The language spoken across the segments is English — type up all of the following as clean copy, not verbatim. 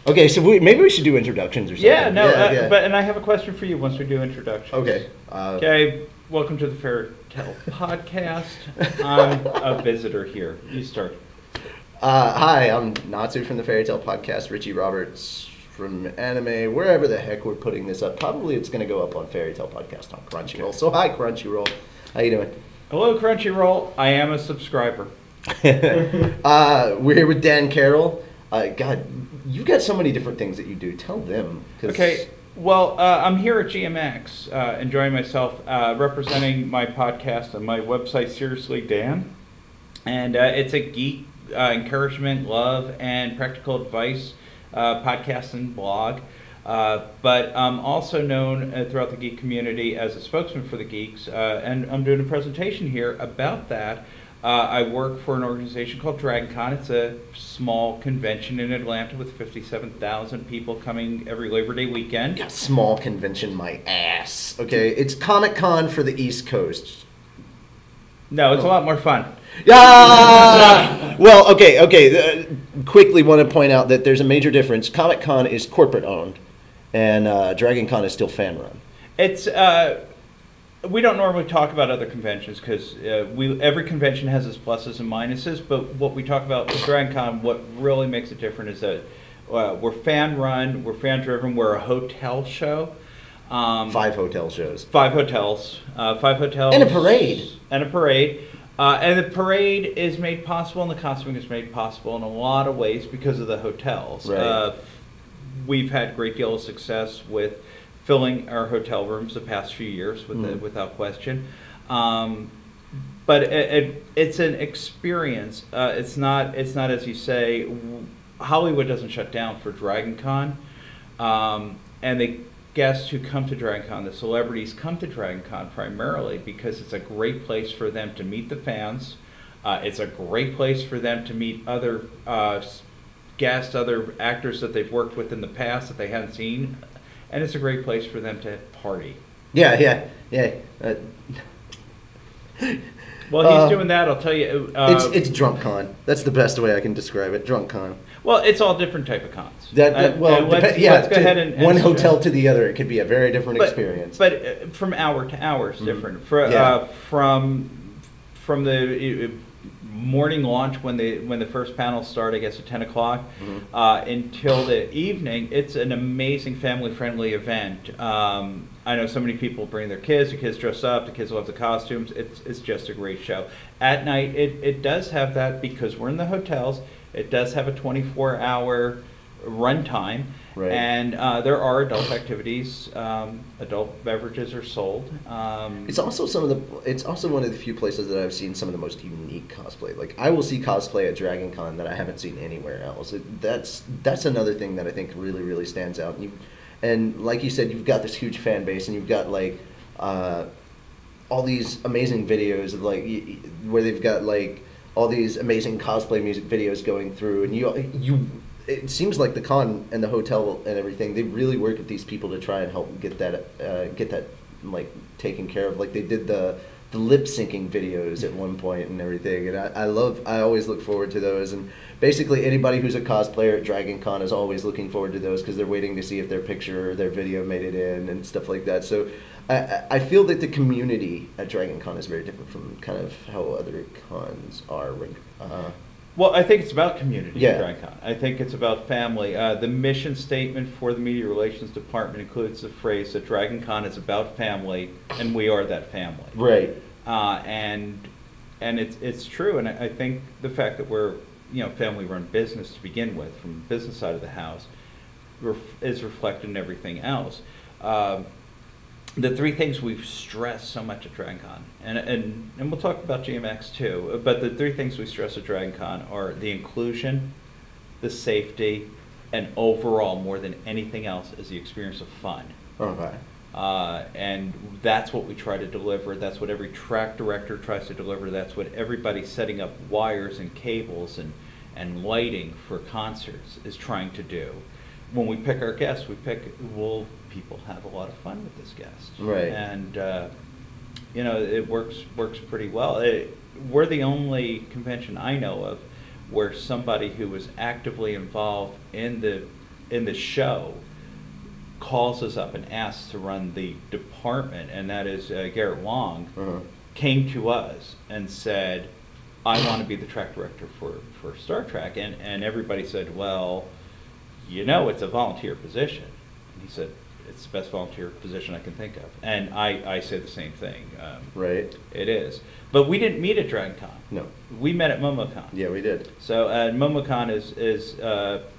Okay, so maybe we should do introductions or something. Yeah, no, and I have a question for you once we do introductions. Okay. Okay, welcome to the Fairy Tale Podcast. I'm a visitor here. You start. Hi, I'm Natsu from the Fairy Tale Podcast, Richie Roberts from Anime, wherever the heck we're putting this up. Probably it's going to go up on Fairy Tale Podcast on Crunchyroll. Okay. So hi, Crunchyroll. How you doing? Hello, Crunchyroll. I am a subscriber. We're here with Dan Carroll. God, you've got so many different things that you do. Tell them. Okay. Well, I'm here at GMX, enjoying myself, representing my podcast on my website, Seriously Dan. And it's a geek encouragement, love, and practical advice podcast and blog. But I'm also known throughout the geek community as a spokesman for the geeks. And I'm doing a presentation here about that. I work for an organization called DragonCon. It's a small convention in Atlanta with 57,000 people coming every Labor Day weekend. Yeah, small convention, my ass. Okay, it's Comic-Con for the East Coast. No, it's a lot more fun. Yeah. Well, okay. Quickly want to point out that there's a major difference. Comic-Con is corporate owned, and DragonCon is still fan run. It's we don't normally talk about other conventions because every convention has its pluses and minuses. But what we talk about with DragonCon, what really makes it different is that we're fan run, we're fan driven, we're a hotel show. 5 hotel shows. 5 hotels. 5 hotels. And a parade. And a parade. And the parade is made possible and the costuming is made possible in a lot of ways because of the hotels. Right. We've had a great deal of success with filling our hotel rooms the past few years, without question. But it's an experience. It's not as you say. Hollywood doesn't shut down for DragonCon, and the guests who come to DragonCon, the celebrities come to DragonCon primarily because it's a great place for them to meet the fans. It's a great place for them to meet other guests, other actors that they've worked with in the past that they hadn't seen. And it's a great place for them to party. Yeah. Well, he's doing that. I'll tell you. It's drunk con. That's the best way I can describe it. Drunk con. Well, it's all different type of cons. Let's go ahead and one hotel to the other. It could be a very different experience. But from hour to hour is different. From the morning launch when the first panels start, I guess at 10 o'clock, until the evening, it's an amazing family-friendly event. I know so many people bring their kids, the kids dress up, the kids love the costumes. It's just a great show. At night, it does have that because we're in the hotels. It does have a 24-hour run time, right. And there are adult activities. Adult beverages are sold. It's also one of the few places that I've seen some of the most unique cosplay. Like I will see cosplay at DragonCon that I haven't seen anywhere else. That's another thing that I think really, really stands out. And like you said, you've got this huge fan base, and you've got like all these amazing videos of like where they've got like all these amazing cosplay music videos going through, and it seems like the con and the hotel and everything, they really work with these people to try and help get that like taken care of. Like they did the lip syncing videos at one point and everything, and I always look forward to those. And basically anybody who's a cosplayer at DragonCon is always looking forward to those because they're waiting to see if their picture or their video made it in and stuff like that. So I feel that the community at DragonCon is very different from kind of how other cons are. Well, I think it's about community at DragonCon. I think it's about family. The mission statement for the Media Relations Department includes the phrase that DragonCon is about family, and we are that family. Right. And it's true. And I think the fact that we're family-run business to begin with, from the business side of the house, is reflected in everything else. The 3 things we've stressed so much at DragonCon, and we'll talk about GMX too, but the 3 things we stress at DragonCon are the inclusion, the safety, and overall, more than anything else, is the experience of fun. Okay. And that's what we try to deliver. That's what every track director tries to deliver. That's what everybody setting up wires and cables and lighting for concerts is trying to do. When we pick our guests, will people have a lot of fun with this guest? Right. And it works pretty well. We're the only convention I know of where somebody who was actively involved in the in the show calls us up and asks to run the department, and that is Garrett Long, came to us and said, I want to be the track director for Star Trek. And everybody said, well, it's a volunteer position. And he said, it's the best volunteer position I can think of. And I say the same thing. Right. It is. But we didn't meet at DragonCon. No. We met at MomoCon. Yeah, we did. So MomoCon is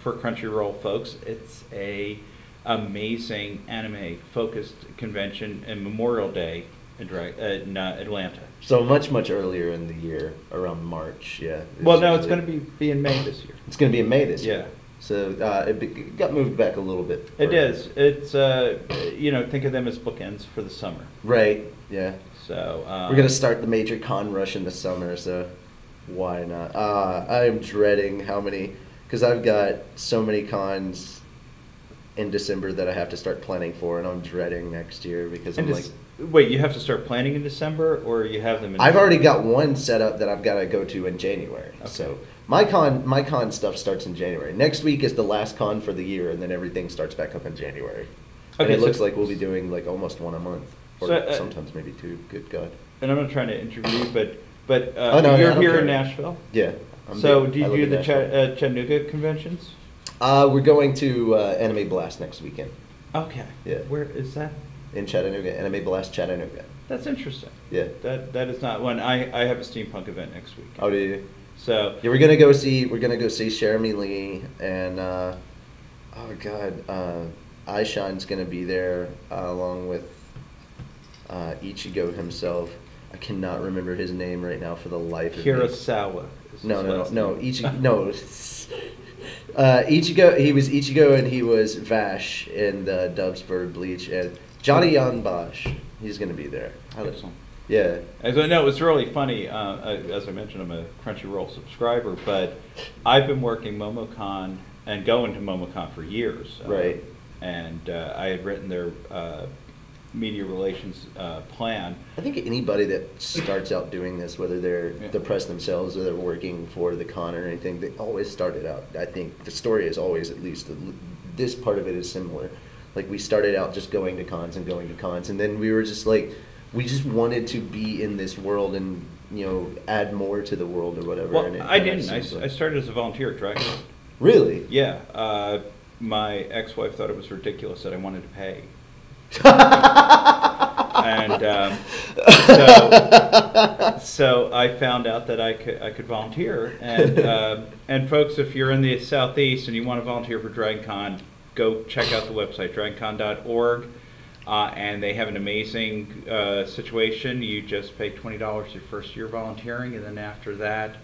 for Crunchyroll folks, it's a amazing anime-focused convention and Memorial Day in Atlanta. So much earlier in the year, around March, yeah. Well, no, it's going to be in May this year. It's going to be in May this year. Yeah. So it got moved back a little bit. It is. It's think of them as bookends for the summer. Right. Yeah. So we're gonna start the major con rush in the summer. So why not? I'm dreading because I've got so many cons in December that I have to start planning for, and I'm dreading next year because I'm like. Wait, you have to start planning in December, or you have them in I've already got one set up that I've got to go to in January. Okay. So my con stuff starts in January. Next week is the last con for the year, and then everything starts back up in January. And it looks like we'll be doing like almost one a month, or sometimes maybe two. Good God. And I'm not trying to interview, but no, you're here in Nashville. Yeah. So do you do the Chattanooga conventions? We're going to Anime Blast next weekend. Okay. Yeah. Where is that? In Chattanooga, Anime Blast Chattanooga. That's interesting. Yeah. That is not one. I have a steampunk event next week. Oh, do you? So yeah, we're gonna go see Jeremy Lee and Aishan's gonna be there along with Ichigo himself. I cannot remember his name right now for the life of me. Kurosawa. No. Ichigo. He was Ichigo and he was Vash in the dubs for Bleach, and Johnny Yonbash. He's gonna be there. Excellent. Yeah. No, it was really funny. As I mentioned, I'm a Crunchyroll subscriber, but I've been working MomoCon and going to MomoCon for years. Right. And I had written their media relations plan. I think anybody that starts out doing this, whether they're the press themselves or they're working for the con or anything, they always started out. I think the story is always, at least this part of it is similar. Like we started out just going to cons, and then we were just like, we just wanted to be in this world and add more to the world or whatever. Well, and I didn't. I started as a volunteer at Dragon. Really? Yeah. My ex-wife thought it was ridiculous that I wanted to pay. And so I found out that I could volunteer. And folks, if you're in the Southeast and you want to volunteer for DragonCon, go check out the website, dragoncon.org. And they have an amazing situation. You just pay $20 your first year volunteering, and then after that,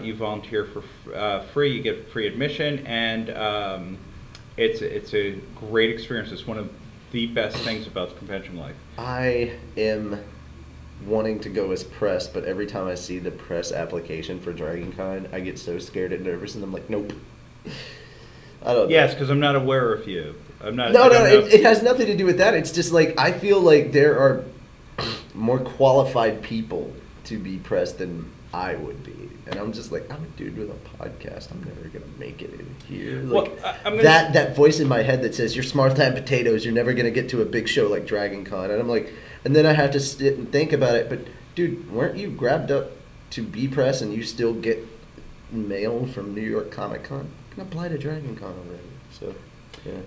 you volunteer for free. You get free admission, and it's a great experience. It's one of the best things about convention life. I am wanting to go as press, but every time I see the press application for DragonCon, I get so scared and nervous, and I'm like, nope. I don't know. Yes, because I'm not aware of you. I'm not. No, it has nothing to do with that. It's just like I feel like there are more qualified people to be press than I would be, and I'm just like, I'm a dude with a podcast. I'm never gonna make it in here. Like, well, that voice in my head that says you're smart than potatoes. You're never gonna get to a big show like DragonCon, and I'm like, and then I have to sit and think about it. But dude, weren't you grabbed up to be press, and you still get mail from New York Comic Con? You can apply to DragonCon already. So, yeah.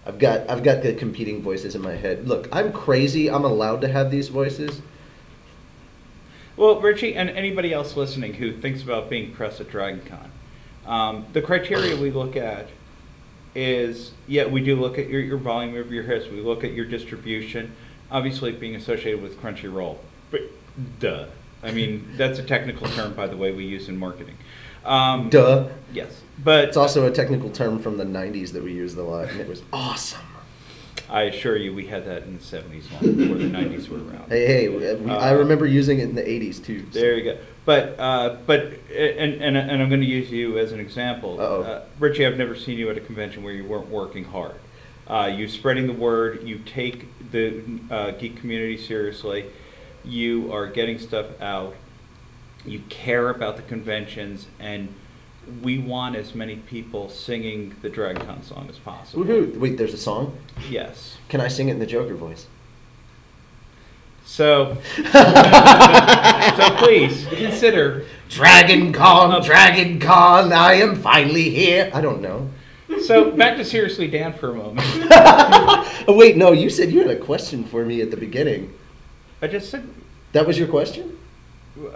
I've got the competing voices in my head. Look, I'm crazy. I'm allowed to have these voices. Well, Richie, and anybody else listening who thinks about being press at DragonCon, the criteria we look at is, we do look at your volume of your hits. We look at your distribution, obviously being associated with Crunchyroll. But, duh. I mean, that's a technical term, by the way, we use in marketing. Duh. Yes. But it's also a technical term from the 90s that we used a lot, and it was awesome. I assure you, we had that in the 70s, long before the 90s were around. I remember using it in the 80s too. So. There you go. But I'm going to use you as an example. Richie, I've never seen you at a convention where you weren't working hard. You're spreading the word. You take the geek community seriously. You are getting stuff out. You care about the conventions, and we want as many people singing the DragCon song as possible. Woohoo! Wait, there's a song? Yes. Can I sing it in the Joker voice? So, so please consider Dragon Con, I am finally here. I don't know. So back to Seriously Dan for a moment. Oh, wait, no, you said you had a question for me at the beginning. I just said. That was your question?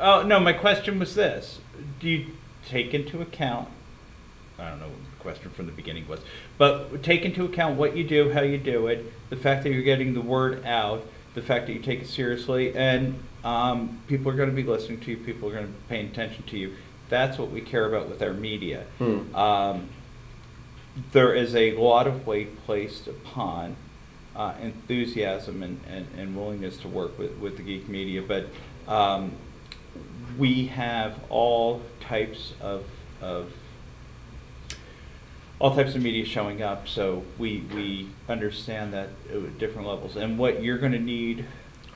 Oh no, my question was this: do you take into account? I don't know what the question from the beginning was, but take into account what you do, how you do it, the fact that you're getting the word out, the fact that you take it seriously, and people are going to be listening to you, people are going to be paying attention to you. That's what we care about with our media. There is a lot of weight placed upon enthusiasm and willingness to work with the geek media, but we have all types of media showing up, so we understand that at different levels. And what you're going to need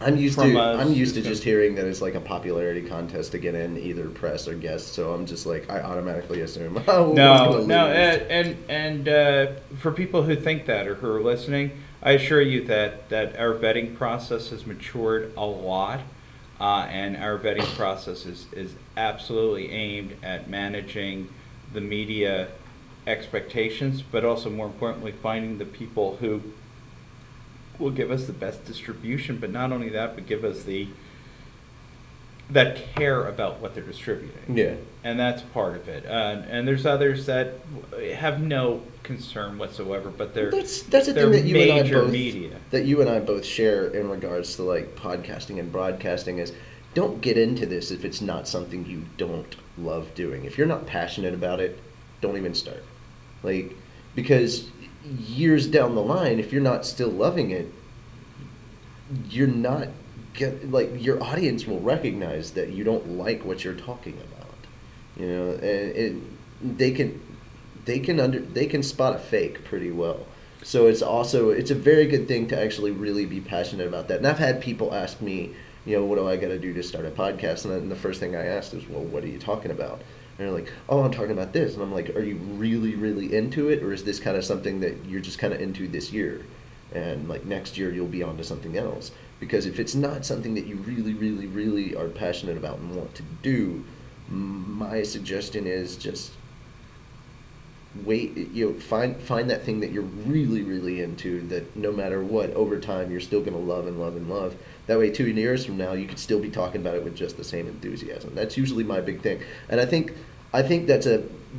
I'm used to just hearing that it's like a popularity contest to get in either press or guests, so I'm just like, I automatically assume, oh, and for people who think that or who are listening, I assure you that our vetting process has matured a lot, and our vetting process is absolutely aimed at managing the media expectations, but also more importantly finding the people who will give us the best distribution, but not only that, but give us that care about what they're distributing. Yeah. And that's part of it. And there's others that have no concern whatsoever, but that's the thing that you and I both share in regards to like podcasting and broadcasting is, don't get into this if it's not something you don't love doing. If you're not passionate about it, don't even start. Like, because years down the line, if you're not still loving it, you're not your audience will recognize that you don't like what you're talking about. You know, and they can spot a fake pretty well. So it's a very good thing to actually really be passionate about that. And I've had people ask me, you know, what do I got to do to start a podcast? And then the first thing I asked is, well, what are you talking about? And they're like, oh, I'm talking about this. And I'm like, are you really, really into it? Or is this kind of something that you're just kind of into this year? And like next year you'll be on to something else. Because if it's not something that you really, really, really are passionate about and want to do, my suggestion is just wait, you know, find that thing that you're really, really into, that no matter what, over time you're still going to love and love and love. That way 2 years from now you could still be talking about it with just the same enthusiasm. That's usually my big thing. And I think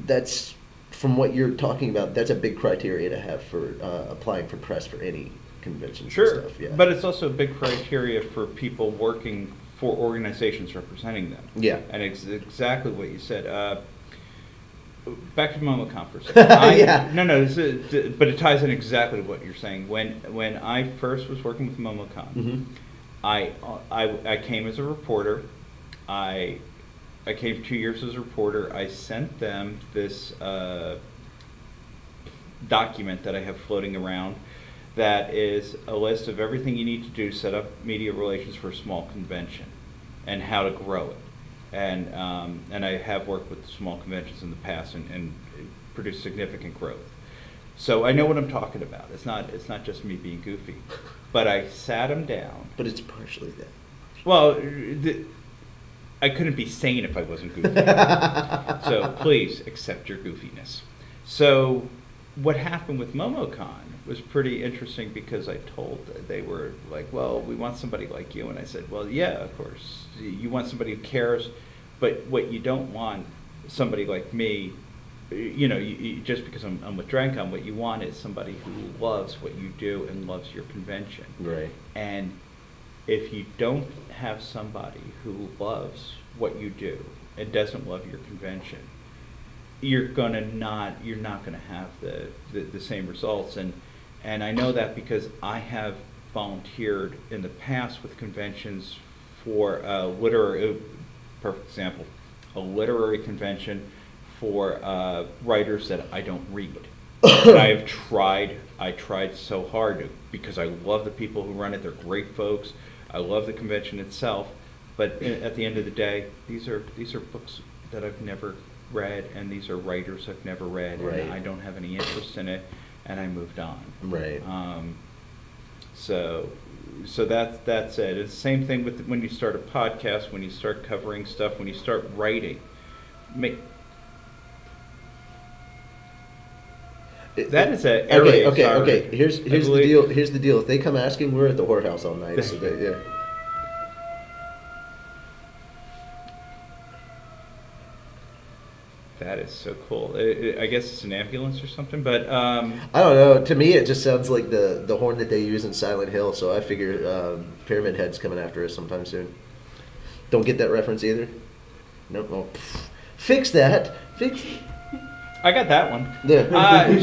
that's from what you're talking about, that's a big criteria to have for applying for press for any conventions. Sure. And stuff. Yeah. But it's also a big criteria for people working for organizations representing them. Yeah. And it's exactly what you said. Back to MomoCon for a second. Yeah. No, but it ties in exactly what you're saying. When I first was working with MomoCon, mm-hmm. I came as a reporter. I came 2 years as a reporter. I sent them this document that I have floating around that is a list of everything you need to do to set up media relations for a small convention and how to grow it. And I have worked with small conventions in the past and produced significant growth. So I know what I'm talking about. It's not just me being goofy, but I sat them down. But it's partially that. Well, I couldn't be sane if I wasn't goofy. So please accept your goofiness. So what happened with MomoCon was pretty interesting because they were like, well, we want somebody like you. And I said, well, yeah, of course. You want somebody who cares, but what you don't want, somebody like me, you know, just because I'm with DragCon, what you want is somebody who loves what you do and loves your convention. Right. And if you don't have somebody who loves what you do and doesn't love your convention, you're not gonna have the same results. And I know that because I have volunteered in the past with conventions for perfect example, a literary convention for writers that I don't read. And I tried so hard because I love the people who run it. They're great folks. I love the convention itself. But at the end of the day, these are books that I've never read, and these are writers I've never read, Right. and I don't have any interest in it, and I moved on. Right. So that's it. It's the same thing with when you start a podcast, when you start covering stuff, when you start writing. That is a okay. Here's the deal. Here's the deal. If they come asking, we're at the whorehouse all night. So yeah. That is so cool. I guess it's an ambulance or something, but I don't know. To me, it just sounds like the horn that they use in Silent Hill. So I figure Pyramid Head's coming after us sometime soon. Don't get that reference either. Nope. Oh, fix that. I got that one. Yeah.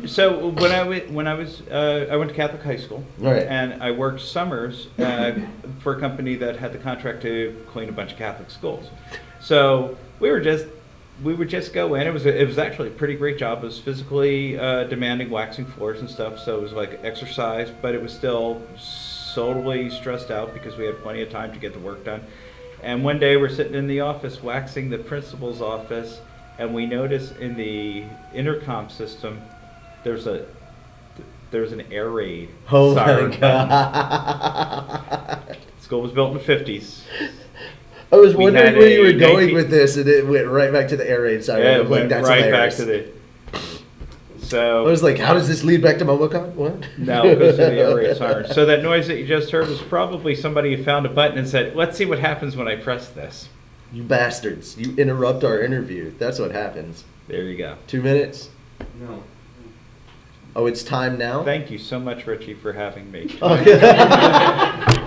So when I went to Catholic high school, Right. and I worked summers for a company that had the contract to clean a bunch of Catholic schools. So we would just go in. It was actually a pretty great job. It was physically demanding, waxing floors and stuff. So it was like exercise, but it was still totally stressed out because we had plenty of time to get the work done. And one day we're sitting in the office waxing the principal's office, and we notice in the intercom system there's an air raid siren. My God. School was built in the 50s. I was wondering where you were going with this, and it went right back to the air raid siren. Yeah, it went that's right hilarious. back to the... So I was like, how does this lead back to MomoCon? What? No, it goes to the air raid siren. So that noise that you just heard was probably somebody who found a button and said, let's see what happens when I press this. You bastards. You interrupt our interview. That's what happens. There you go. 2 minutes? No. Oh, it's time now? Thank you so much, Richie, for having me. Okay.